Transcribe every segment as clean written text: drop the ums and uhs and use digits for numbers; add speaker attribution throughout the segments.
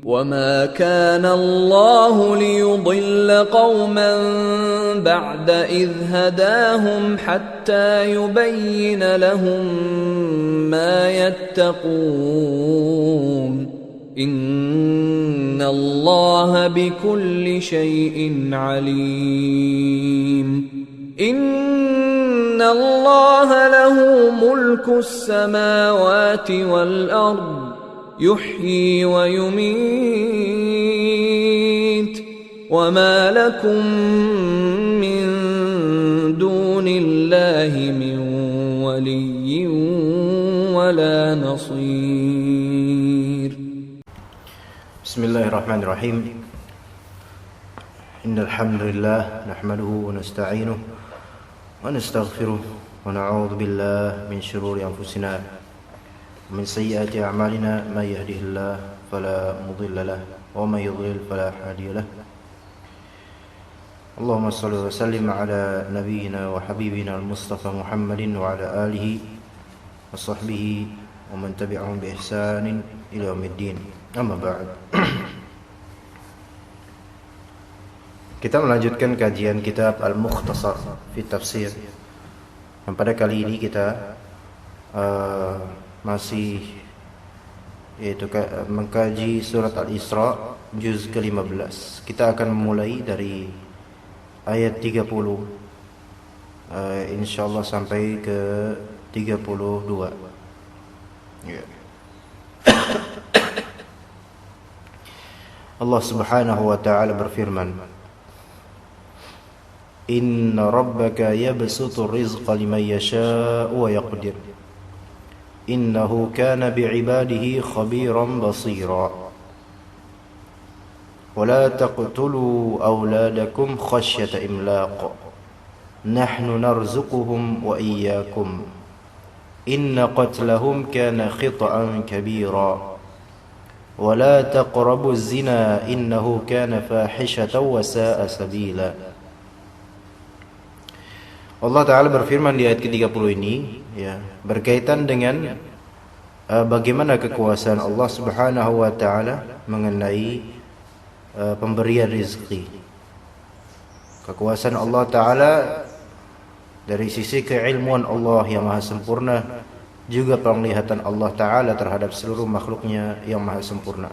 Speaker 1: وما كان الله ليضل قوما بعد إذ هداهم حتى يبين لهم ما يتقون إن الله بكل شيء عليم إن الله له ملك السماوات والأرض يحيي ويميت وما لكم من دون الله من ولي ولا نصير.
Speaker 2: بسم الله الرحمن الرحيم. إن الحمد لله نحمده ونستعينه ونستغفره ونعوذ بالله من شرور أنفسنا ومن سيئات أعمالنا من يهده الله فلا مضل له ومن يضلل فلا هادي له. اللهم صل وسلم على نبينا وحبيبنا المصطفى محمد وعلى آله وصحبه ومن تبعهم بإحسان إلى يوم الدين. Amma ba'd. Kita melanjutkan kajian kitab Al-Mukhtasar fi Tafsir. Dan pada kali ini kita masih mengkaji surat Al-Isra juz ke-15. Kita akan memulai dari ayat 30 insyaallah sampai ke 32. Ya. Allah Subhanahu wa taala berfirman, Inna rabbaka yabsutu rizqa liman yasha'u wa yaqdir Innahu kana bi'ibadihi khabiran basira Wa la taqtulu awladakum khasyata imlaq Nahnu narzuquhum wa iyyakum Inna qatlahum kana khita'an kabira Wa la taqrabu zina innahu kana fahishatan wa sa'a sabila. Allah Ta'ala berfirman di ayat ke-30 ini, ya, berkaitan dengan bagaimana kekuasaan Allah Subhanahu wa Ta'ala mengenai pemberian rezeki. Kekuasaan Allah Ta'ala dari sisi keilmuan Allah yang maha sempurna, juga penglihatan Allah Ta'ala terhadap seluruh makhluknya yang maha sempurna.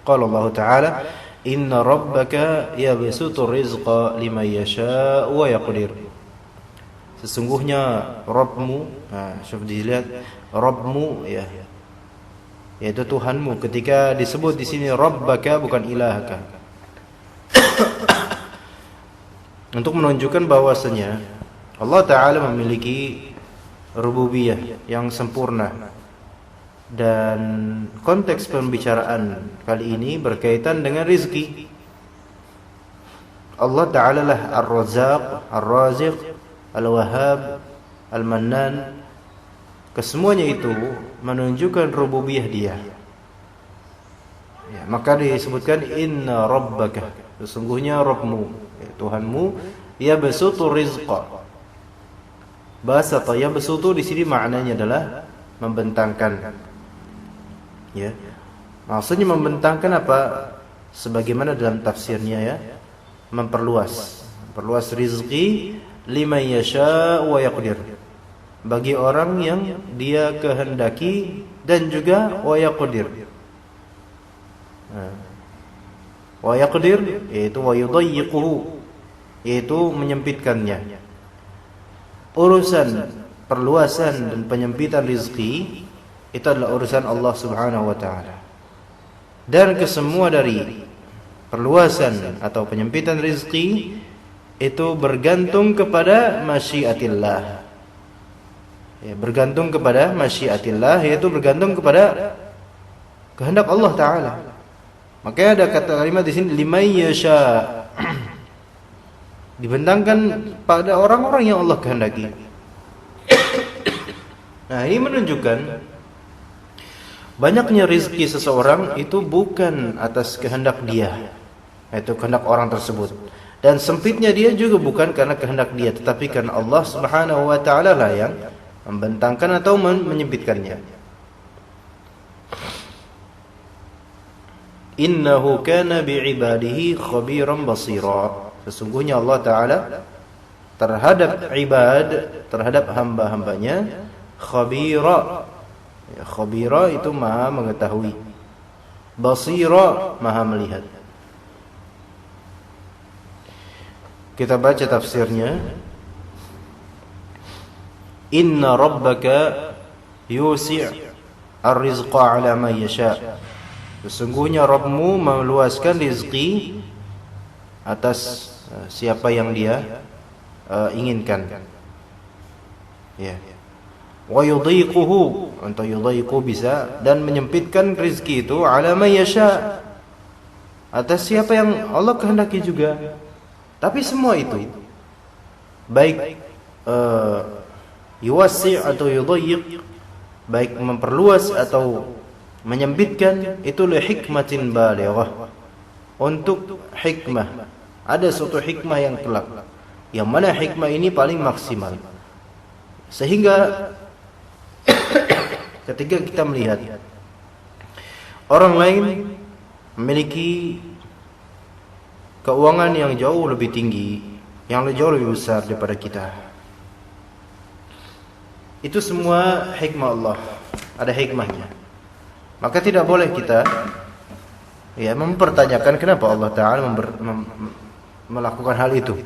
Speaker 2: Qala Allah Ta'ala, Inna rabbaka yabsutu rizqa liman yasha' wa yaqdir. Sesungguhnya Rabbmu, coba dilihat Rabbmu, ya, yaitu Tuhanmu. Ketika disebut di sini Rabbaka bukan ilahaka, untuk menunjukkan bahwasanya Allah Ta'ala memiliki rububiyah yang sempurna. Dan konteks pembicaraan kali ini berkaitan dengan rizki. Allah Ta'ala lah Ar-Razzaq, Ar-Raziq, Al-Wahhab, Al-Mannan. Kesemuanya itu menunjukkan rububiyah Dia. Ya, maka disebutkan Inna Rabbaka, sesungguhnya Rabbmu, ya, Tuhanmu, yabsutu rizqa. Bahasa yabsutu di sini maknanya adalah membentangkan. Ya, maksudnya membentangkan apa? Sebagaimana dalam tafsirnya, ya, memperluas rizki liman yasha wa yaqdir, bagi orang yang dia kehendaki, dan juga wa yaqdir. Wa yaqdir yaitu wa yudayyiquhu, yaitu menyempitkannya. Urusan perluasan dan penyempitan rizki itu adalah urusan Allah Subhanahu wa Ta'ala. Dan kesemua dari perluasan atau penyempitan rizki itu bergantung kepada masyiatillah. Ya, bergantung kepada masyiatillah, yaitu bergantung kepada kehendak Allah Ta'ala. Makanya ada kata kalimat di sini liman yasha, dibentangkan pada orang-orang yang Allah kehendaki. Nah, ini menunjukkan banyaknya rizki seseorang itu bukan atas kehendak dia, yaitu kehendak orang tersebut. Dan sempitnya dia juga bukan karena kehendak dia, tetapi karena Allah Subhanahu wa Ta'ala lah yang membentangkan atau menyempitkannya. Innahu kana bi'ibadihi khabiran basira. Sesungguhnya Allah Ta'ala terhadap hamba-hambanya khabira. Ya, khabira itu maha mengetahui, basira maha melihat. Kita baca tafsirnya. Inna rabbaka yusi' ar-rizqa ala man yasha. Sesungguhnya Rabbmu meluaskan rezeki atas siapa yang Dia inginkan. Ya. Wa yudhiquhu, atau yudhiqu bisa, dan menyempitkan rezeki itu ala man yasha, atas siapa yang Allah kehendaki juga. Tapi semua itu baik yuwassi' atau yudhiq, baik memperluas atau menyempitkan, itu li hikmatin balighah, untuk hikmah. Ada suatu hikmah yang kelak, yang mana hikmah ini paling maksimal. Sehingga ketika kita melihat orang lain memiliki keuangan yang jauh lebih tinggi, yang jauh lebih besar daripada kita, itu semua hikmah Allah, ada hikmahnya. Maka tidak boleh kita mempertanyakan kenapa Allah Ta'ala melakukan hal itu.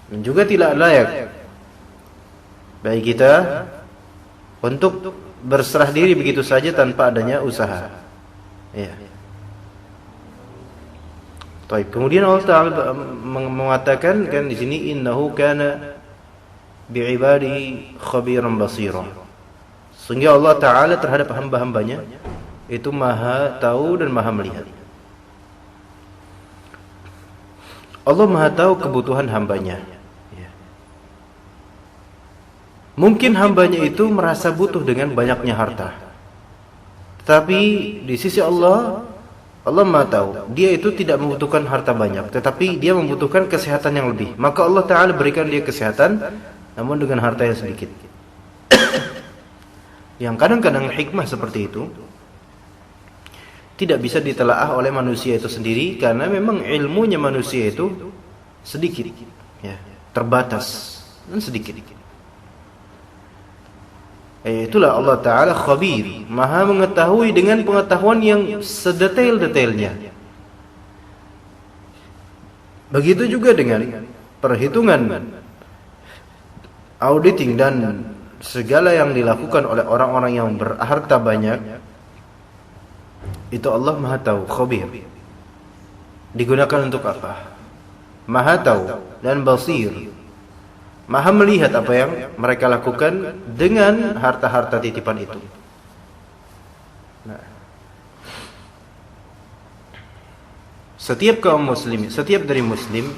Speaker 2: Dan juga tidak layak bagi kita untuk berserah diri begitu saja tanpa adanya usaha. Ya. Baik. Kemudian Allah Ta'ala mengatakan kan di sini, innahu kana bi'ibadihi khabiran basira. Sehingga Allah Ta'ala terhadap hamba-hambanya itu maha tahu dan maha melihat. Allah maha tahu kebutuhan hambanya. Ya. Mungkin hambanya itu merasa butuh dengan banyaknya harta, tetapi di sisi Allah, Allah maha tahu dia itu tidak membutuhkan harta banyak, tetapi dia membutuhkan kesehatan yang lebih. Maka Allah Ta'ala berikan dia kesehatan, namun dengan harta yang sedikit. Yang kadang-kadang hikmah seperti itu tidak bisa ditelaah oleh manusia itu sendiri, karena memang ilmunya manusia itu sedikit, ya, terbatas dan sedikit. Itulah Allah Ta'ala khabir, maha mengetahui dengan pengetahuan yang sedetail-detailnya. Begitu juga dengan perhitungan, auditing dan segala yang dilakukan oleh orang-orang yang berharta banyak, itu Allah maha tahu, khabir. Digunakan untuk apa? Maha tahu dan basir, maha melihat apa yang mereka lakukan dengan harta-harta titipan itu. Nah, setiap kaum muslim, setiap dari muslim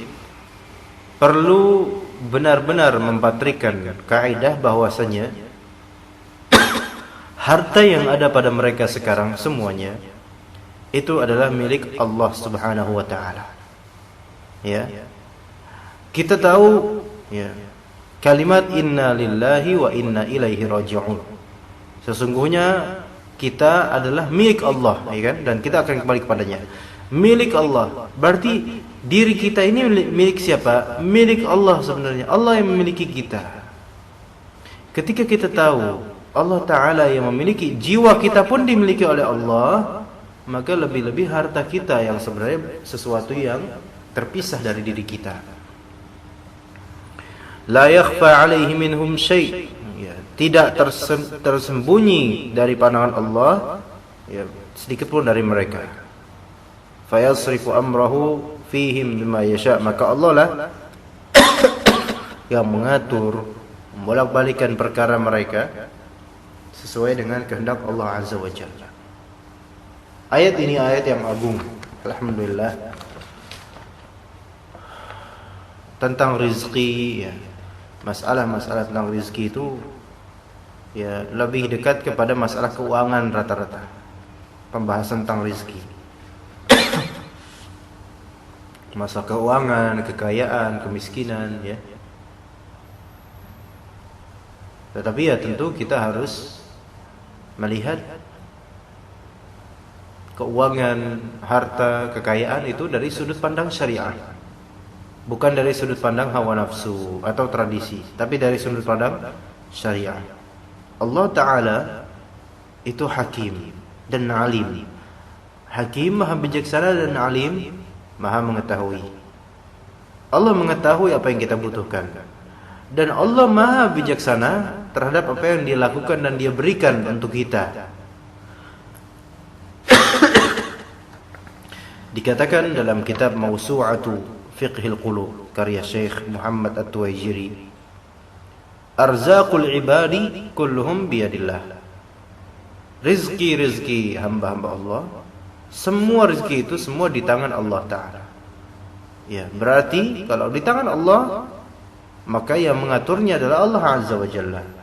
Speaker 2: perlu benar-benar mempatrikan kaidah bahwasanya harta yang ada pada mereka sekarang semuanya itu adalah milik Allah Subhanahu wa Ta'ala. Ya. Kita tahu, ya, kalimat inna lillahi wa inna ilaihi raji'un. Sesungguhnya kita adalah milik Allah, ya kan? Dan kita akan kembali kepadanya. Milik Allah berarti diri kita ini milik siapa? Milik Allah sebenarnya. Allah yang memiliki kita. Ketika kita tahu Allah Ta'ala yang memiliki, jiwa kita pun dimiliki oleh Allah, maka lebih-lebih harta kita yang sebenarnya sesuatu yang terpisah dari diri kita. La yakhfa alaihi minhum syai', ya, tidak tersembunyi dari pandangan Allah, ya, sedikit pun dari mereka. Fayasrifu amrahu fihim bima yasha, maka Allah lah yang mengatur, membolak-balikan perkara mereka sesuai dengan kehendak Allah Azza wa Jalla. Ayat ini ayat yang agung, alhamdulillah, tentang rezeki, ya. Masalah-masalah tentang rezeki itu, ya, lebih dekat kepada masalah keuangan rata-rata. Pembahasan tentang rezeki, masalah keuangan, kekayaan, kemiskinan, ya. Tetapi ya tentu kita harus melihat keuangan, harta, kekayaan itu dari sudut pandang syariah. Bukan dari sudut pandang hawa nafsu atau tradisi, tapi dari sudut pandang syariah. Allah Ta'ala itu hakim dan alim. Hakim maha bijaksana dan alim maha mengetahui. Allah mengetahui apa yang kita butuhkan. Dan Allah maha bijaksana terhadap apa yang dia lakukan dan dia berikan untuk kita. Dikatakan dalam kitab Mawsu'atu Fiqhil Qulub karya Syekh Muhammad At-Tuwaijiri, arzaqul ibadi kulluhum biyadillah. Rizki hamba-hamba Allah, semua rizki itu semua di tangan Allah Ta'ala. Ya, berarti kalau di tangan Allah, maka yang mengaturnya adalah Allah Azza wa Jalla.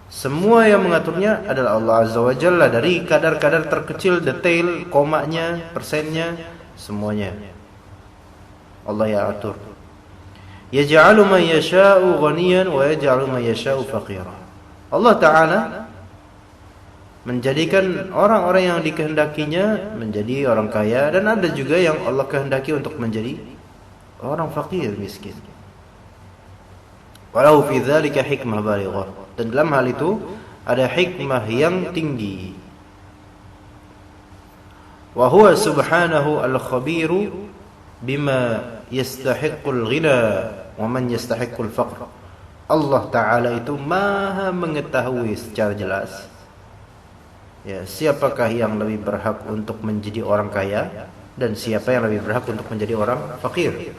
Speaker 2: Semua yang mengaturnya adalah Allah Azza wa Jalla, dari kadar-kadar terkecil, detail, komanya, persennya, semuanya Allah yang atur. Yaj'alu man yasha'u ghaniyan wa yaj'alu man yasha'u faqira. Allah Ta'ala menjadikan orang-orang yang dikehendakinya menjadi orang kaya, dan ada juga yang Allah kehendaki untuk menjadi orang fakir, miskin. Walau fi dzalika hikmah balighah. Dan dalam hal itu ada hikmah yang tinggi. Wa huwa subhanahu al-khabiru bima yastahiqqul ghina wa man yastahiqqul faqr. Allah Ta'ala itu maha mengetahui secara jelas, ya, siapakah yang lebih berhak untuk menjadi orang kaya dan siapa yang lebih berhak untuk menjadi orang fakir.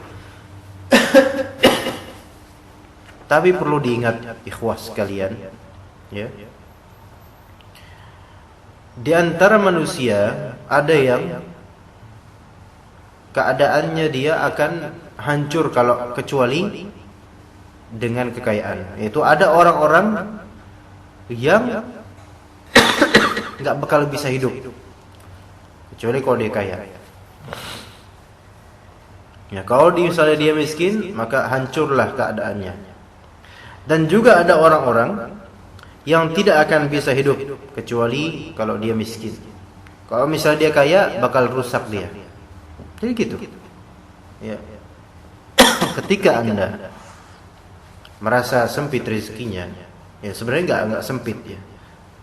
Speaker 2: Tapi perlu diingat ikhwah sekalian, ya, di antara manusia ada yang keadaannya dia akan hancur kalau kecuali dengan kekayaan. Yaitu ada orang-orang yang nggak bakal bisa hidup kecuali kalau dia kaya. Ya, kalau misalnya dia miskin, maka hancurlah keadaannya. Dan juga ada orang-orang yang tidak akan bisa hidup kecuali kalau dia miskin. Kalau misalnya dia kaya, bakal rusak dia. Jadi gitu. Ya. Ketika Anda merasa sempit rezekinya, ya sebenarnya nggak sempit ya,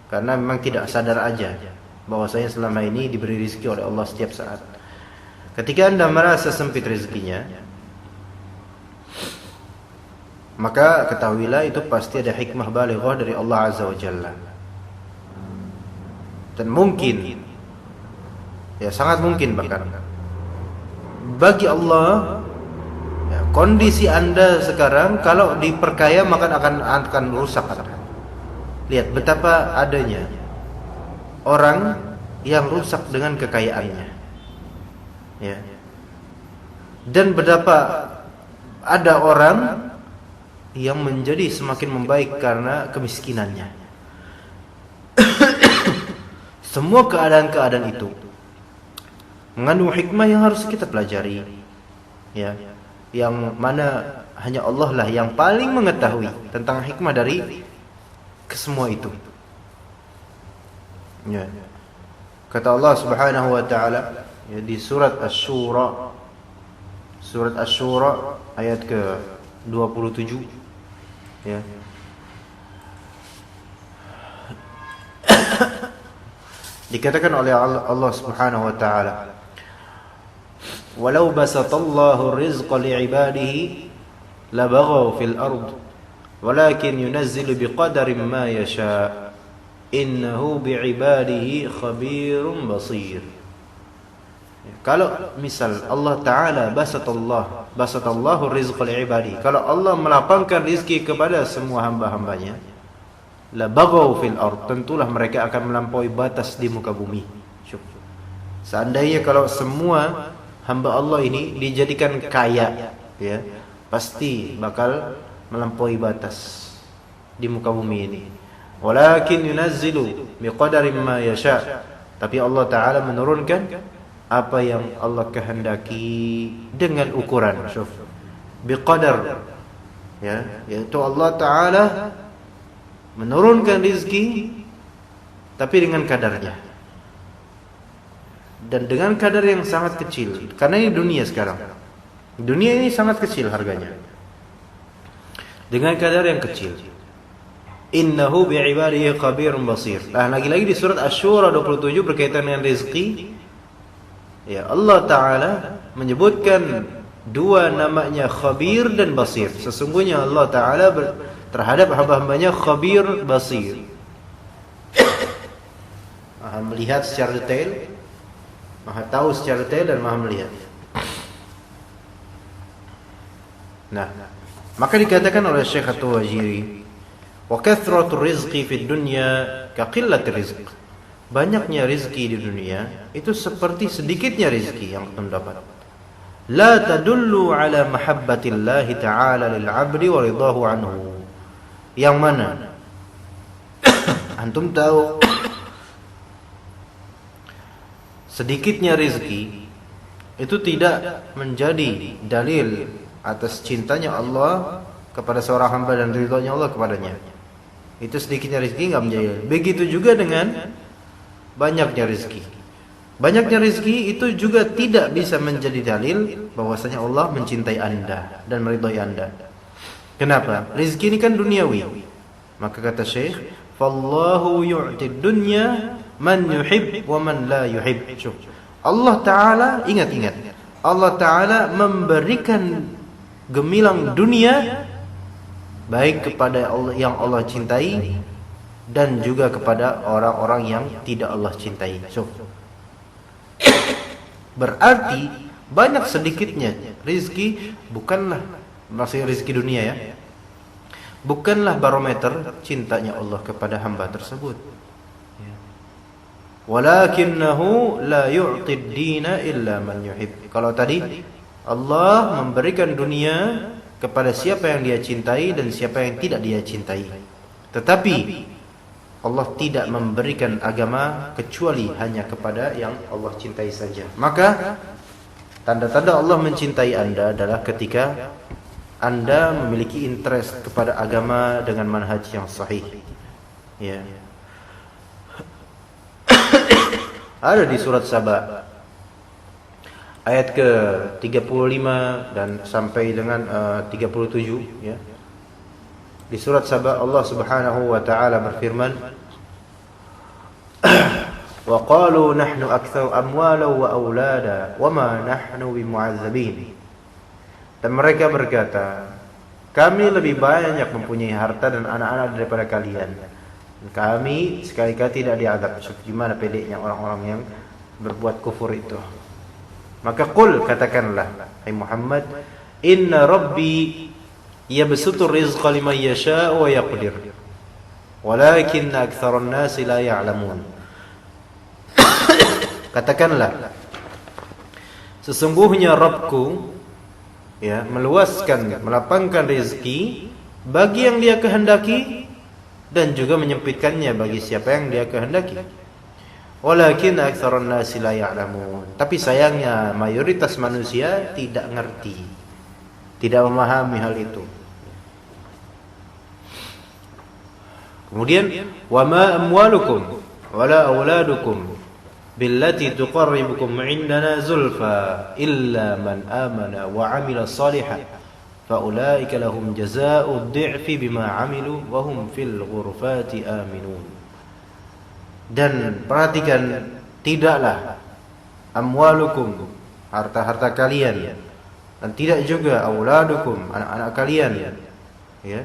Speaker 2: karena memang tidak sadar aja bahwasanya selama ini diberi rezeki oleh Allah setiap saat. Ketika Anda merasa sempit rezekinya, maka ketahuilah itu pasti ada hikmah balighah dari Allah Azza wa Jalla. Dan mungkin, ya sangat mungkin bahkan, bagi Allah, ya, kondisi Anda sekarang kalau diperkaya maka akan rusak. Lihat betapa adanya orang yang rusak dengan kekayaannya, ya. Dan betapa ada orang yang menjadi semakin membaik karena kemiskinannya. Semua keadaan-keadaan itu mengandung hikmah yang harus kita pelajari, ya, yang mana hanya Allah lah yang paling mengetahui tentang hikmah dari kesemua itu. Ya. Kata Allah Subhanahu wa Ta'ala, ya, di surat Asy-Syura, ayat ke-27, ya. Dikatakan oleh Allah Subhanahu wa Ta'ala, walau basatallahu rizqa li'ibadihi labaghaw fil ard walakin yunazzilu biqadarin ma yasha innahu bi'ibadihi khabirun basir. Kalau misal Allah Ta'ala basatallahu rizqa li'ibadihi, kalau Allah melapangkan rizki kepada semua hamba-hambanya, la baghaw fil ard, tentulah mereka akan melampaui batas di muka bumi. Seandainya kalau semua hamba Allah ini dijadikan kaya, ya, pasti bakal melampaui batas di muka bumi ini. Walakin yunazzilu biqadarin ma yasha, tapi Allah Ta'ala menurunkan apa yang Allah kehendaki dengan ukuran. Biqadar, ya, yaitu Allah Ta'ala menurunkan rizki tapi dengan kadarnya. dan dengan kadar yang sangat kecil. Karena ini dunia sekarang. Dunia ini sangat kecil harganya. Dengan kadar yang kecil. Innahu bi'ibadihi khabirun basir. Nah, lagi-lagi di surat Asy-Syura 27 berkaitan dengan rezeki. Ya, Allah Ta'ala menyebutkan dua namanya Khabir dan Basir. Sesungguhnya Allah Ta'ala terhadap hamba-hambanya Khabir, Basir. Maha melihat secara detail, Maha tahu secara detail, dan Maha melihat. Nah, maka dikatakan oleh Syekh At-Tuwajiri, wa kathratur rizqi fid dunya ka qillatir rizq. Banyaknya rizki di dunia itu seperti sedikitnya rizki yang kita dapat. La tadullu ala mahabbatillahi ta'ala lil 'abdi wa ridahu anhu. Yang mana antum tahu sedikitnya rizki itu tidak menjadi dalil atas cintanya Allah kepada seorang hamba dan ridhonya Allah kepadanya. Itu sedikitnya rizki enggak menjadi. Begitu juga dengan banyaknya rizki. Banyaknya rizki itu juga tidak bisa menjadi dalil bahwasanya Allah mencintai Anda dan meridhai Anda. Kenapa? Rizki ini kan duniawi. Maka kata Syekh, "Fallahu yu'tid dunya man yuhib wa man la yuhib." Allah Ta'ala, ingat-ingat, Allah Ta'ala memberikan gemilang dunia baik kepada Allah yang Allah cintai dan juga kepada orang-orang yang tidak Allah cintai. Berarti banyak sedikitnya rizki bukanlah, maksudnya rizki dunia ya, bukanlah barometer cintanya Allah kepada hamba tersebut. Walakinnahu la yu'tid dina illa man yuhib. Kalau tadi Allah memberikan dunia kepada siapa yang Dia cintai dan siapa yang tidak Dia cintai. Tetapi Allah tidak memberikan agama kecuali hanya kepada yang Allah cintai saja. Maka tanda-tanda Allah mencintai Anda adalah ketika Anda memiliki interest kepada agama dengan manhaj yang sahih. Ya. Ada di surat Saba ayat ke-35 dan sampai dengan 37 ya. Di surat Saba Allah Subhanahu wa taala berfirman, "Wa qalu nahnu aktsaru amwalan wa aulada wa ma nahnu bimu'azzabin." Dan mereka berkata, kami lebih banyak mempunyai harta dan anak-anak daripada kalian. Kami sekali-kali tidak diazab. Gimana pedeknya orang-orang yang berbuat kufur itu. Maka qul, katakanlah, hai Muhammad, inna rabbi yabsutur rizqa liman yasha'u wa yaqdir walakinna aktsarun nasi la ya'lamun. Katakanlah, sesungguhnya Rabbku ya meluaskan, melapangkan rezeki bagi yang Dia kehendaki dan juga menyempitkannya bagi siapa yang Dia kehendaki. Walakinna aktsarun nasi la ya'lamun. Tapi sayangnya mayoritas manusia tidak ngerti, tidak memahami hal itu. Kemudian wa ma amwalukum wala auladukum billati tuqarribukum indana zulfa illa man amana wa amila salihan fa ulaika lahum jazaa'ud dhi'fi bima 'amilu wa hum fil ghurfati aminun. Dan perhatikan, tidaklah amwalukum, harta-harta kalian, dan tidak juga auladukum, anak-anak kalian ya,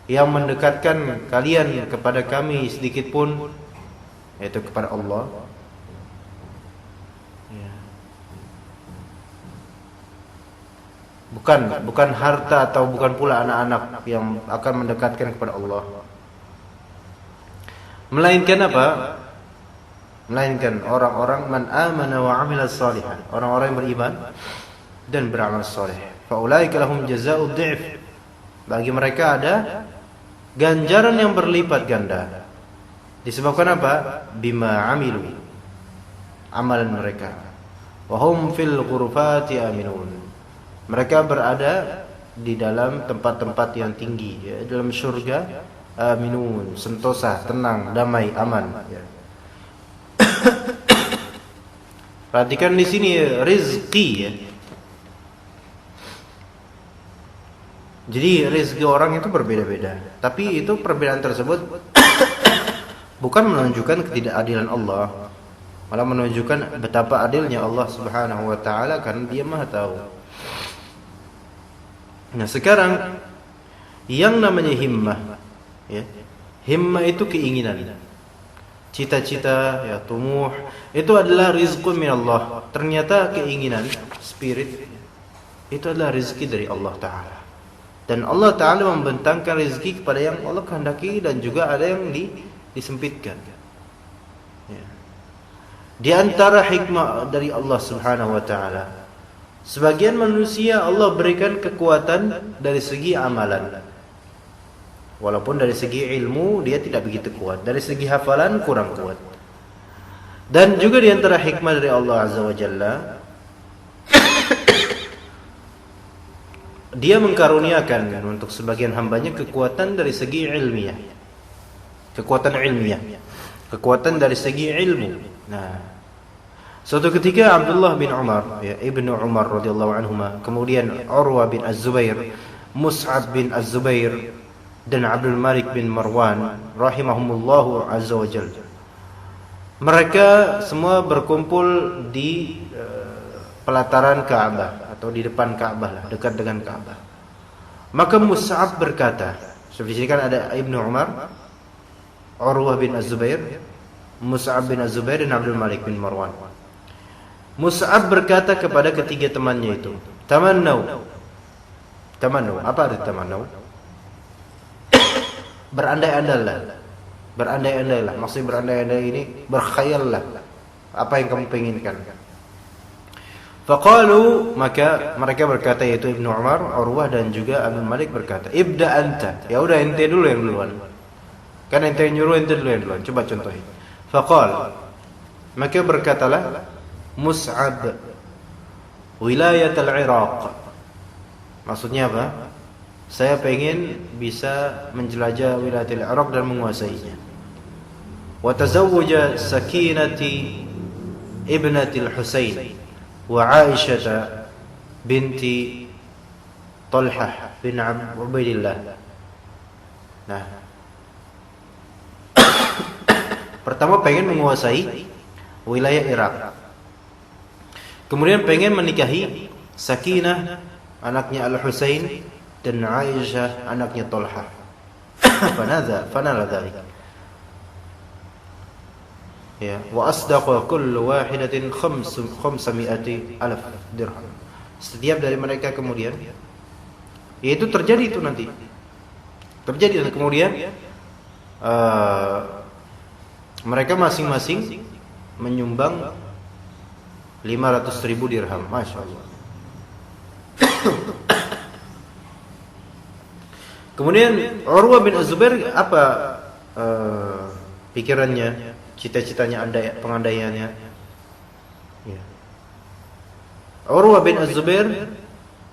Speaker 2: yang mendekatkan kalian kepada kami sedikit pun, yaitu kepada Allah ya. Bukan harta atau bukan pula anak-anak yang akan mendekatkan kepada Allah, melainkan apa? Melainkan orang-orang man amana wa amila salihan, orang-orang yang beriman dan beramal saleh. Fa ulaika lahum jazaa'ud dhi'f. Bagi mereka ada ganjaran yang berlipat ganda. Disebabkan apa? Bima amilu, amalan mereka. Wa hum fil ghurfati aminun. Mereka berada di dalam tempat-tempat yang tinggi ya, dalam surga. Aminun, sentosa, tenang, damai, aman ya. Perhatikan di sini rizki ya. Jadi rezeki orang itu berbeda-beda. Tapi itu perbedaan tersebut bukan menunjukkan ketidakadilan Allah, malah menunjukkan betapa adilnya Allah Subhanahu wa taala karena Dia Maha tahu. Nah, sekarang yang namanya himmah ya. Himmah itu keinginan, cita-cita ya, tumuh, itu adalah rizqun min Allah. Ternyata keinginan, spirit itu adalah rezeki dari Allah taala. Dan Allah taala membentangkan rezeki kepada yang Allah kehendaki dan juga ada yang disempitkan. Ya. Di antara hikmah dari Allah Subhanahu wa taala, sebagian manusia Allah berikan kekuatan dari segi amalan. Walaupun dari segi ilmu dia tidak begitu kuat, dari segi hafalan kurang kuat. Dan juga di antara hikmah dari Allah Azza wa Jalla, Dia mengkaruniakan untuk sebagian hambanya kekuatan dari segi ilmiah. Kekuatan ilmiah. Kekuatan dari segi ilmu. Nah, suatu ketika Abdullah bin Umar, ya, Ibnu Umar radhiyallahu anhuma, kemudian Urwah bin Az-Zubair, Mus'ab bin Az-Zubair, dan Abdul Malik bin Marwan rahimahumullahu azza wa jalla. Mereka semua berkumpul di pelataran Ka'bah atau di depan Ka'bah lah, dekat dengan Ka'bah. Maka Mus'ab berkata, seperti sini kan ada Ibnu Umar, Urwah bin Az-Zubair, Mus'ab bin Az-Zubair dan Abdul Malik bin Marwan. Mus'ab berkata kepada ketiga temannya itu, Tamannau. Tamannau, apa arti tamannau? Berandai-andailah. Berandai-andailah. Maksudnya berandai-andai ini berkhayallah apa yang kamu penginkan. Faqalu, maka mereka berkata, yaitu Ibnu Umar, Urwah dan juga Abdul Malik berkata, Ibda anta. Ya udah ente dulu yang duluan. Kan ente yang nyuruh, ente dulu yang duluan. Coba contohin. Faqal, maka berkatalah Mus'ab, wilayat al-Iraq. Maksudnya apa? Saya pengen bisa menjelajah wilayah al-Iraq dan menguasainya. Wa tazawwaja Sakinati ibnati al-Husain wa Aisyah binti Talhah bin Ubaidillah. Nah, pertama pengen menguasai wilayah Irak. Kemudian pengen menikahi Sakinah anaknya Al-Husain dan Aisyah anaknya Talhah. Fanala dzalik. Ya, wa asdaqa kullu wahidatin 500,000 dirham. Setiap dari mereka kemudian, yaitu terjadi itu nanti. Terjadi dan kemudian mereka masing-masing menyumbang 500.000 dirham. Masya Allah. Kemudian Urwah bin Az-Zubair apa pikirannya, cita-citanya, pengandaiannya? Ya. Urwah bin Az-Zubair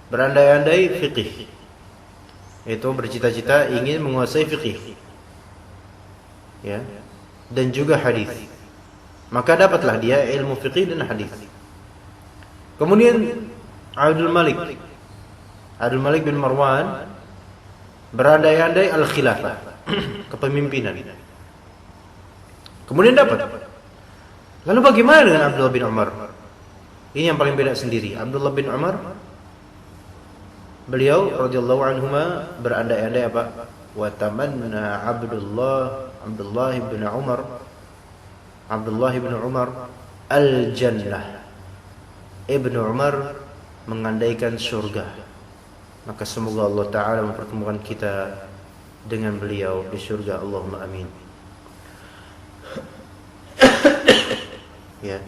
Speaker 2: berandai-andai fiqih. Itu bercita-cita ingin menguasai fiqih. Ya. Dan juga hadis. Maka dapatlah dia ilmu fiqih dan hadis. Kemudian Abdul Malik bin Marwan berandai-andai al-khilafah, kepemimpinan. Kemudian dapat. Lalu bagaimana dengan Abdullah bin Umar? Ini yang paling beda sendiri. Abdullah bin Umar, beliau radhiyallahu anhuma berandai-andai apa? Wa tamanna Abdullah bin Umar al-jannah. Ibnu Umar mengandaikan surga. Maka semoga Allah Ta'ala mempertemukan kita dengan beliau di surga. Allahumma amin. Ya.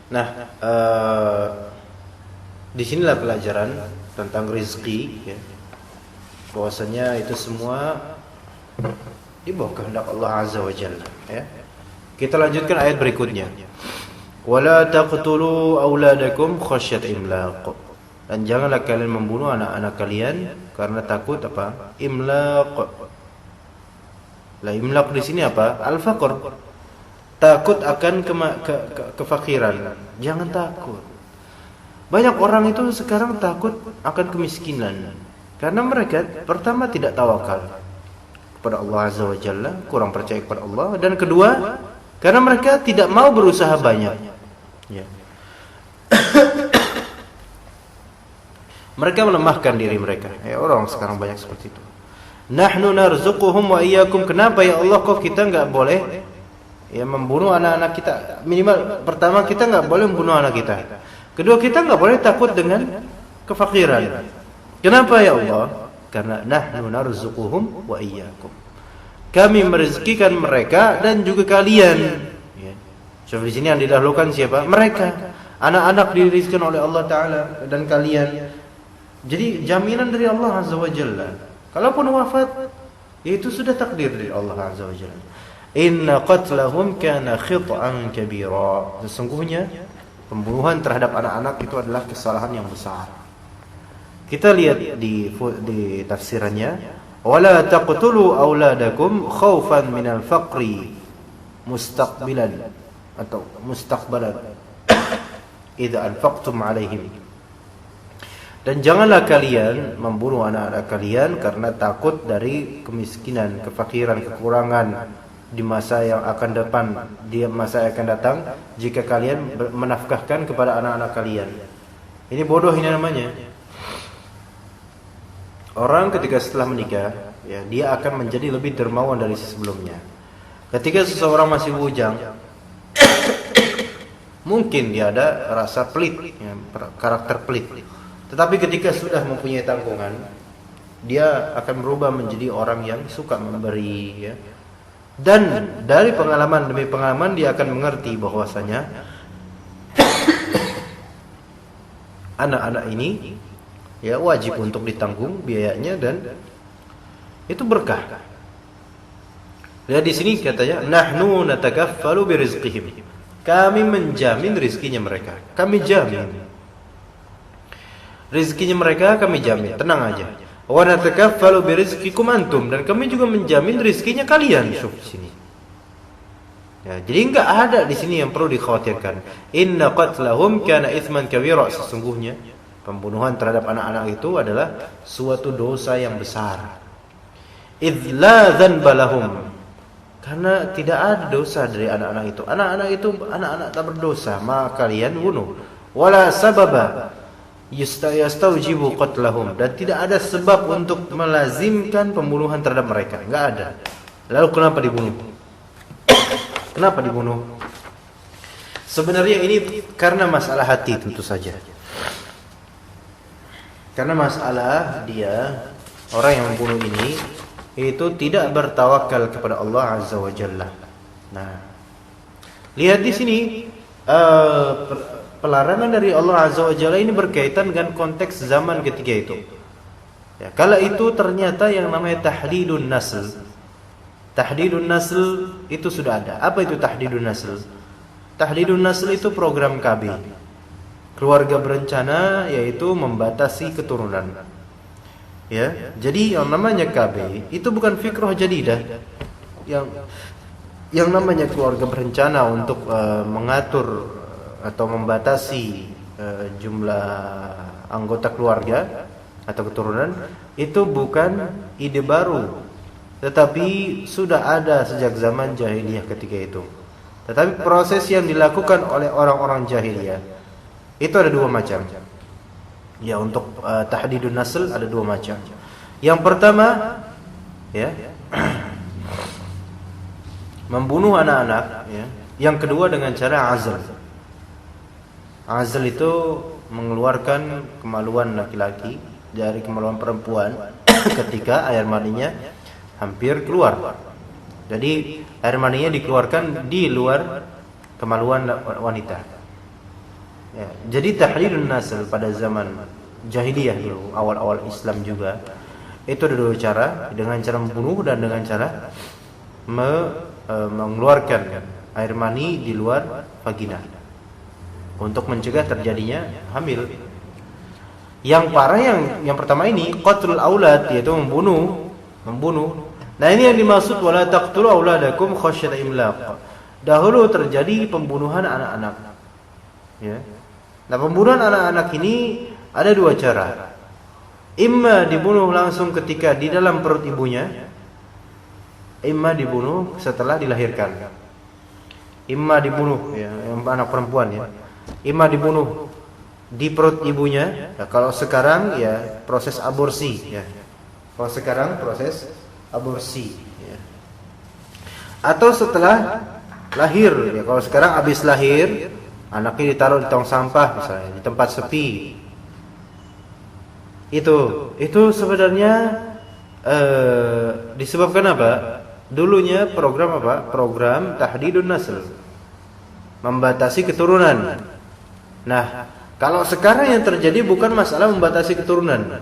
Speaker 2: Nah, disinilah pelajaran tentang rezeki, ya. Bahwasanya itu semua di bawah kehendak Allah Azza wa Jalla, ya. Kita lanjutkan ayat berikutnya. Wala taqtulu auladakum khasyat imlaq. Dan janganlah kalian membunuh anak-anak kalian karena takut apa? Imlaq. Lah imlaq di sini apa? Al-faqr. takut akan kefakiran. Jangan takut. Banyak orang itu sekarang takut akan kemiskinan karena mereka pertama tidak tawakal kepada Allah Azza wa Jalla, kurang percaya kepada Allah, dan kedua karena mereka tidak mau berusaha banyak. Ya. Mereka melemahkan diri mereka. Ya, orang sekarang banyak seperti itu. Nahnu narzuquhum wa iyyakum. Kenapa ya Allah kok kita enggak boleh membunuh anak-anak kita? Minimal pertama kita enggak boleh membunuh anak kita. Kedua kita enggak boleh takut dengan kefakiran. Kenapa ya Allah? Karena nahnu narzuquhum wa iyyakum. Kami merezekikan mereka dan juga kalian. Ya. So di sini yang didahulukan siapa? Mereka. Anak-anak dirizkikan oleh Allah Taala dan kalian. Jadi jaminan dari Allah Azza wa Jalla. Kalaupun wafat, itu sudah takdir dari Allah Azza wa Jalla. Inna qatlahum kana khit'an kabira. Sesungguhnya pembunuhan terhadap anak-anak itu adalah kesalahan yang besar. Kita lihat di tafsirannya, wala taqtulu auladakum khaufan minal faqri mustaqbilan atau mustaqbalan idza anfaqtum alaihim. Dan janganlah kalian membunuh anak-anak kalian karena takut dari kemiskinan, kefakiran, kekurangan di masa yang akan masa yang akan datang jika kalian menafkahkan kepada anak-anak kalian. Ini bodoh ini namanya. Orang ketika setelah menikah, ya, dia akan menjadi lebih dermawan dari sebelumnya. Ketika seseorang masih bujang, mungkin dia ada rasa pelit, ya, karakter pelit. Tetapi ketika sudah mempunyai tanggungan, dia akan berubah menjadi orang yang suka memberi, ya. Dan dari pengalaman demi pengalaman dia akan mengerti bahwasanya anak-anak ini ya wajib untuk ditanggung biayanya dan itu berkah. Lihat di sini katanya nahnu natakaffalu birizqihim. Kami menjamin rizkinya mereka. Kami jamin. Rizkinya mereka kami jamin, tenang aja. Wa natakaffalu birizqikum antum, dan kami juga menjamin rizkinya kalian. Di sini. Ya, jadi enggak ada di sini yang perlu dikhawatirkan. Inna qatlahum kana itsman kabira. Sesungguhnya pembunuhan terhadap anak-anak itu adalah suatu dosa yang besar. Idz la dzanba lahum. Karena tidak ada dosa dari anak-anak itu. Anak-anak itu anak-anak tak berdosa, maka kalian bunuh. Wala sababa yastaujibu qatlahum, dan tidak ada sebab untuk melazimkan pembunuhan terhadap mereka, enggak ada. Lalu kenapa dibunuh? Kenapa dibunuh? Sebenarnya ini karena masalah hati tentu saja. Karena masalah dia orang yang membunuh ini itu tidak bertawakal kepada Allah Azza wa Jalla. Nah, lihat di sini pelarangan dari Allah Azza wa Jalla ini berkaitan dengan konteks zaman ketika itu. Ya, kala itu ternyata yang namanya tahdidun nasl. Tahdidun nasl itu sudah ada. Apa itu tahdidun nasl? Tahdidun nasl itu program KB. Keluarga berencana yaitu membatasi keturunan. Ya, jadi yang namanya KB itu bukan fikrah jadidah. Yang namanya keluarga berencana untuk mengatur atau membatasi jumlah anggota keluarga atau keturunan itu bukan ide baru, tetapi sudah ada sejak zaman jahiliyah ketika itu. Tetapi proses yang dilakukan oleh orang-orang jahiliyah itu ada dua macam. Ya, untuk tahdidun nasl ada dua macam. Yang pertama, ya, membunuh anak-anak, ya. Yang kedua dengan cara azl. Azl itu mengeluarkan kemaluan laki-laki dari kemaluan perempuan ketika air maninya hampir keluar. Jadi air maninya dikeluarkan di luar kemaluan wanita. Ya, jadi tahdidun nasl pada zaman jahiliyah dulu, awal-awal Islam juga, itu ada dua cara, dengan cara membunuh dan dengan cara mengeluarkan air mani di luar vagina untuk mencegah terjadinya hamil. Yang parah yang pertama ini qatlul aulad, yaitu membunuh. Nah, ini yang dimaksud wala taqtulu auladakum khasyata imlaq. dahulu terjadi pembunuhan anak-anak. Ya. Nah, pembunuhan anak-anak ini ada dua cara. Imma dibunuh langsung ketika di dalam perut ibunya, imma dibunuh setelah dilahirkan. Imma dibunuh, ya, yang anak perempuan ya. Imma dibunuh di perut ibunya. Nah, kalau sekarang ya proses aborsi ya. Kalau sekarang proses aborsi ya. Atau setelah lahir ya. Kalau sekarang habis lahir, anaknya ditaruh di tong sampah misalnya, di tempat sepi. Itu sebenarnya disebabkan apa? Dulunya program apa? Program tahdidun nasl, membatasi keturunan. Nah, kalau sekarang yang terjadi bukan masalah membatasi keturunan,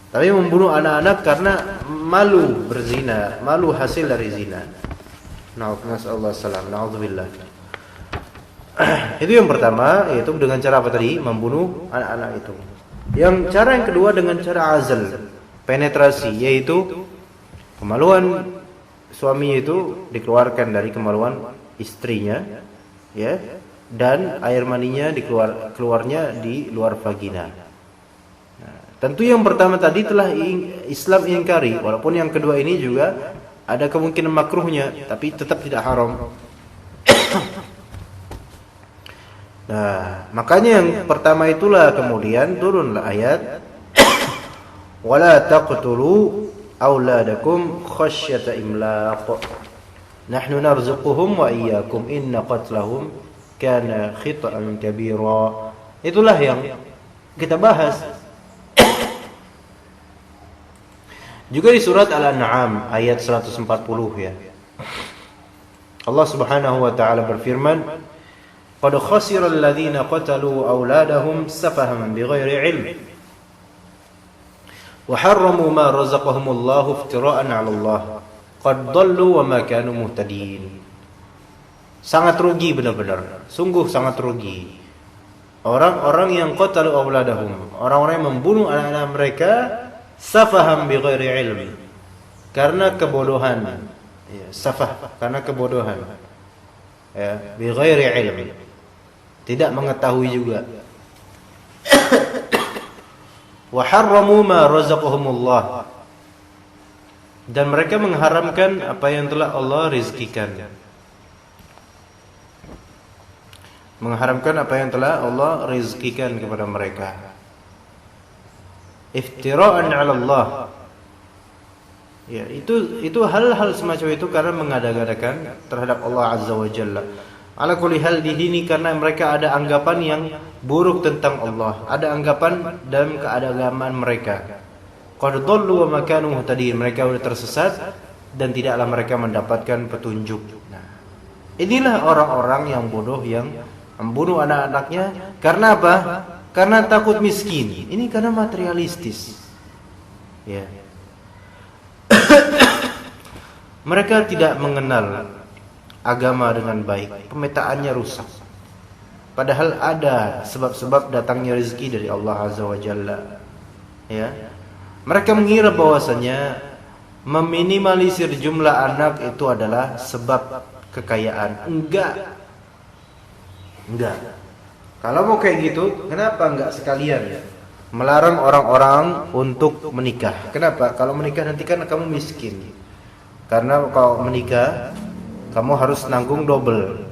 Speaker 2: tapi membunuh anak-anak karena malu berzina, malu hasil dari zina. Nasallahu salam, naudzubillah. Itu yang pertama, yaitu dengan cara apa tadi? Membunuh anak-anak itu. Yang cara yang kedua dengan cara azal, penetrasi, yaitu kemaluan suami itu dikeluarkan dari kemaluan istrinya, ya, dan air maninya keluarnya di luar vagina. Nah, tentu yang pertama tadi telah Islam ingkari, walaupun yang kedua ini juga ada kemungkinan makruhnya, tapi tetap tidak haram. Nah, makanya yang pertama itulah kemudian turunlah ayat wala taqtulu auladakum khasyata imlaq nahnu narzuquhum wa iyyakum inna qatlahum kana khita'an kabira. Itulah yang kita bahas juga di surat Al-An'am ayat 140 ya. Allah Subhanahu wa taala berfirman, qad khasira alladhina qatalu auladahum safahan bighairi ilm wa harramu ma razaqahumullahu iftira'an 'ala Allah qad dhallu wa ma kanu muhtadin. Sangat rugi benar-benar, sungguh sangat rugi orang-orang yang qatalu auladahum, orang-orang yang membunuh anak-anak mereka safahan bighairi ilm, karena kebodohan. Ya, safah karena kebodohan. Ya, bighairi ilm, tidak mengetahui juga. Wa harramu ma razaqahumullah, dan mereka mengharamkan apa yang telah Allah rizkikan. Mengharamkan apa yang telah Allah rizkikan kepada mereka. Iftira'an 'ala Allah. Ya, itu hal-hal semacam itu karena mengada-gadakan terhadap Allah Azza wa Jalla. Ala kulli hal di sini karena mereka ada anggapan yang buruk tentang Allah, ada anggapan dalam keagamaan mereka. Qad dhallu wa ma kanu muhtadin, mereka sudah tersesat dan tidaklah mereka mendapatkan petunjuk. Nah, inilah orang-orang yang bodoh yang membunuh anak-anaknya karena apa? Karena takut miskin. Ini karena materialistis. Ya. Mereka tidak mengenal agama dengan baik, pemetaannya rusak. Padahal ada sebab-sebab datangnya rezeki dari Allah Azza wa Jalla. Ya. Mereka mengira bahwasanya meminimalisir jumlah anak itu adalah sebab kekayaan. Enggak. Kalau mau kayak gitu, kenapa enggak sekalian melarang orang-orang untuk menikah? Kenapa? Kalau menikah nanti kan kamu miskin. Karena kalau menikah kamu harus nanggung double.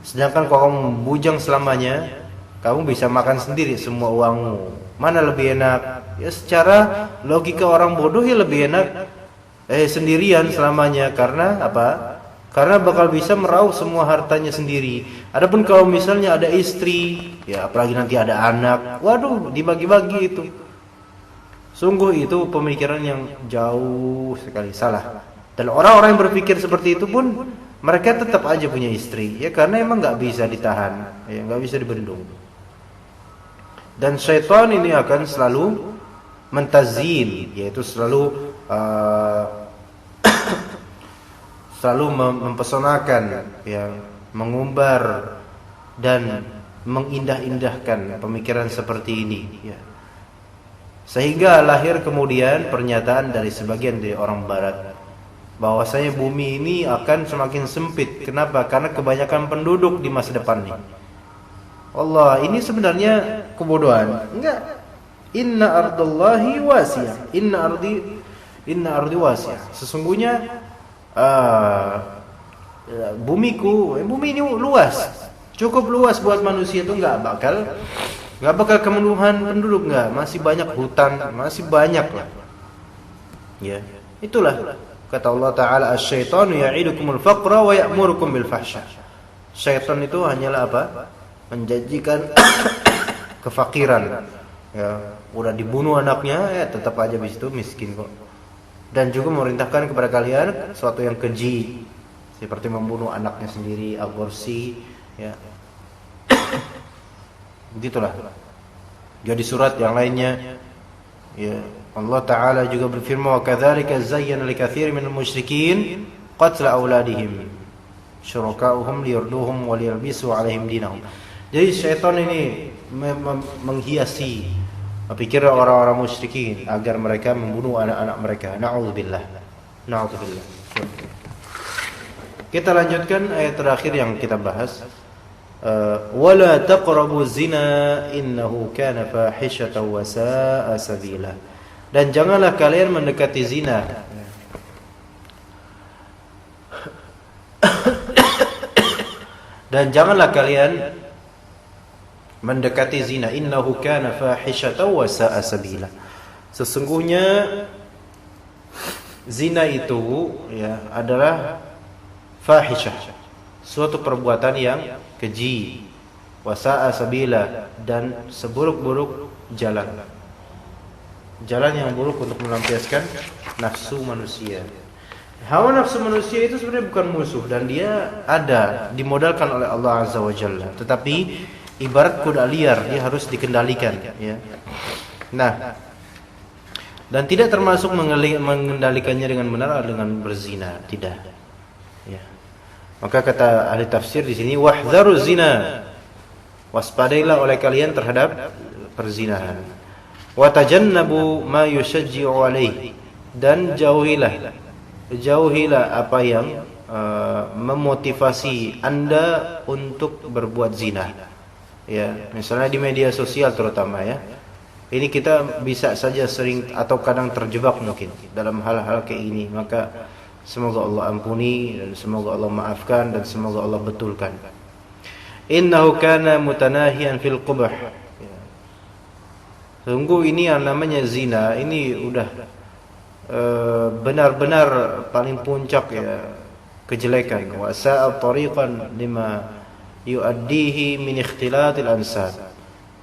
Speaker 2: Sedangkan kalau kamu bujang selamanya, kamu bisa makan sendiri semua uangmu. Mana lebih enak? Ya secara logika orang bodoh ya lebih enak sendirian selamanya. Karena apa? Karena bakal bisa meraup semua hartanya sendiri. Adapun kalau misalnya ada istri, ya apalagi nanti ada anak, waduh dibagi-bagi itu. Sungguh itu pemikiran yang jauh sekali salah. Dan orang-orang yang berpikir seperti itu pun mereka tetap aja punya istri, ya karena emang nggak bisa ditahan, ya nggak bisa dibendung. Dan syaitan ini akan selalu mentazin, yaitu selalu selalu mempesonakan, ya, mengumbar dan mengindah-indahkan pemikiran seperti ini, ya. Sehingga lahir kemudian pernyataan dari sebagian dari orang barat, bahwasanya bumi ini akan semakin sempit. Kenapa? Karena kebanyakan penduduk di masa depan ini. Allah, ini sebenarnya kebodohan. Enggak. Inna ardallahi wasi'ah. Inna ardi wasi'ah. Sesungguhnya bumi ini luas. Cukup luas buat manusia, itu enggak bakal kemenuhan penduduk, enggak. Masih banyak hutan, masih banyak lah. Ya. Itulah kata Allah Ta'ala, asy-syaitanu ya'idukumul faqra wa ya'murukum bil fahsya. Syaitan itu hanyalah apa? Menjanjikan kefakiran. Ya, udah dibunuh anaknya, ya tetap aja bis itu miskin kok. Dan juga memerintahkan kepada kalian sesuatu yang keji, seperti membunuh anaknya sendiri, aborsi, ya. Begitulah. Jadi surat yang lainnya, ya, Allah Ta'ala juga berfirman, wa kadzalika zayyana likatsirin minal musyrikin qatla auladihim syuraka'uhum liyurduhum wa liyalbisu 'alaihim dinahum. Jadi syaitan ini menghiasi pikiran orang-orang musyrikin agar mereka membunuh anak-anak mereka. Na'udzubillah. Kita lanjutkan ayat terakhir yang kita bahas. Wala taqrabu zina innahu kana fahishatan wa sa'a sabila. Dan janganlah kalian mendekati zina. Dan janganlah kalian mendekati zina, innahu kana fahishatan wa sa'a sabila. Sesungguhnya zina itu, ya, adalah fahisyah, suatu perbuatan yang keji, wa sa'a sabila, dan seburuk-buruk jalan yang buruk untuk melampiaskan nafsu manusia. Hawa nafsu manusia itu sebenarnya bukan musuh, dan dia ada, dimodalkan oleh Allah Azza wa Jalla. Tetapi ibarat kuda liar, dia harus dikendalikan, ya. Nah, dan tidak termasuk mengendalikannya dengan benar dengan berzina, tidak. Ya. Maka kata ahli tafsir di sini, wahdharu zina, waspadailah oleh kalian terhadap perzinahan. Wa tajannabu ma yushajji'u alaihi, dan jauhilah apa yang memotivasi Anda untuk berbuat zina. Ya, misalnya di media sosial terutama, ya. Ini kita bisa saja sering atau kadang terjebak mungkin dalam hal-hal kayak ini. Maka semoga Allah ampuni, dan semoga Allah maafkan, dan semoga Allah betulkan. Innahu kana mutanahiyan fil qubh. Sungguh ini yang namanya zina, ini udah benar-benar paling puncak, ya, kejelekan. Wa sa'a tariqan lima yu'addihi min ikhtilatil ansab.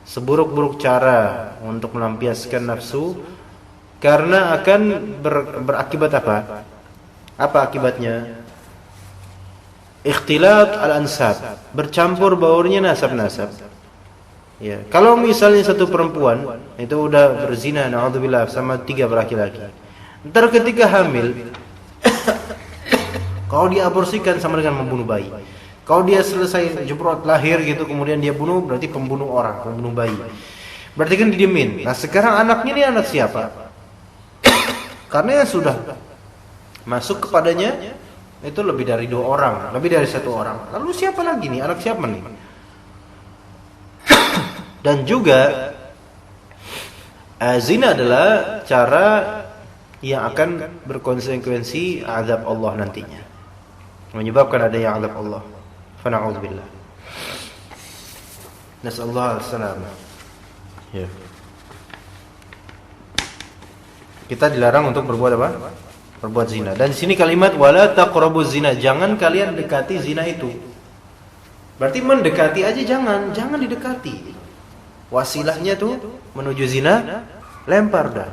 Speaker 2: Seburuk-buruk cara untuk melampiaskan nafsu, karena akan berakibat apa? Apa akibatnya? Ikhtilat al-ansab, bercampur baurnya nasab-nasab. Ya, kalau misalnya satu perempuan itu udah berzina, naudzubillah, sama 3 laki-laki. Ntar ketika hamil, kalau diaborsikan sama dengan membunuh bayi. Kalau dia selesai jebrot lahir gitu, kemudian dia bunuh, berarti pembunuh orang, pembunuh bayi. Berarti kan didiemin. Nah, sekarang anaknya ini anak siapa? Karena yang sudah masuk kepadanya itu lebih dari 2 orang, lebih dari 1 orang. Lalu siapa lagi nih? Anak siapa nih? Dan juga zina adalah cara yang akan berkonsekuensi azab Allah nantinya, menyebabkan adanya azab Allah. Fana'udzubillah. Nasallahu alaihi. Ya. Kita dilarang untuk berbuat apa? Berbuat zina. Dan di sini kalimat wala taqrabuz zina, jangan kalian dekati zina itu. Berarti mendekati aja jangan didekati. Wasilahnya tuh menuju zina, lempar dah,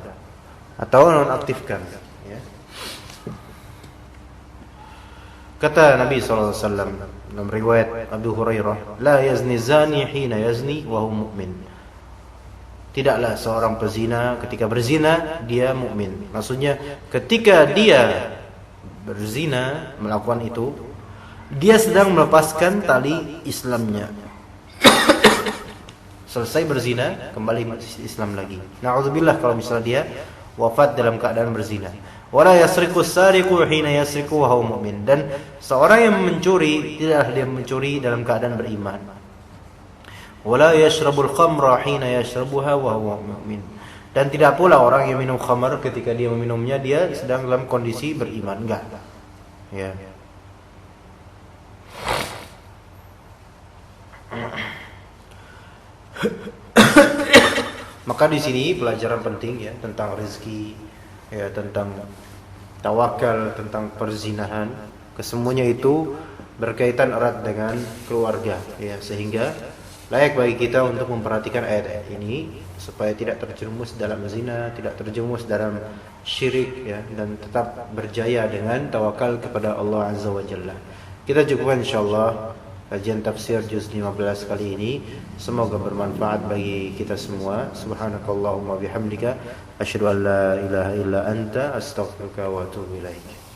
Speaker 2: atau nonaktifkan, ya. Kata Nabi SAW dalam riwayat Abu Hurairah, la yazni zani hina yazni wa huwa mu'min. Tidaklah seorang pezina ketika berzina dia mukmin. Maksudnya ketika dia berzina, melakukan itu, dia sedang melepaskan tali Islamnya. Selesai berzina, kembali Islam lagi. Na'udzubillah kalau misalnya dia wafat dalam keadaan berzina. Wala yasriqu as-sariqu hina yasriqu wa huwa mu'min. Dan seorang yang mencuri tidaklah dia mencuri dalam keadaan beriman. Wala yashrabul khamra hina yashrabuha wa huwa mu'min. Dan tidak pula orang yang minum khamar ketika dia meminumnya dia sedang dalam kondisi beriman. Enggak. Ya. Maka di sini pelajaran penting ya tentang rezeki, ya tentang tawakal, tentang perzinahan, kesemuanya itu berkaitan erat dengan keluarga ya, sehingga layak bagi kita untuk memperhatikan ayat-ayat ini supaya tidak terjerumus dalam zina, tidak terjerumus dalam syirik ya, dan tetap berjaya dengan tawakal kepada Allah Azza wa Jalla. Kita cukupkan insyaallah kajian tafsir juz 15 kali ini. Semoga bermanfaat bagi kita semua. Subhanakallahumma bihamdika asyhadu an la ilaha illa anta astaghfiruka wa atubu ilaik.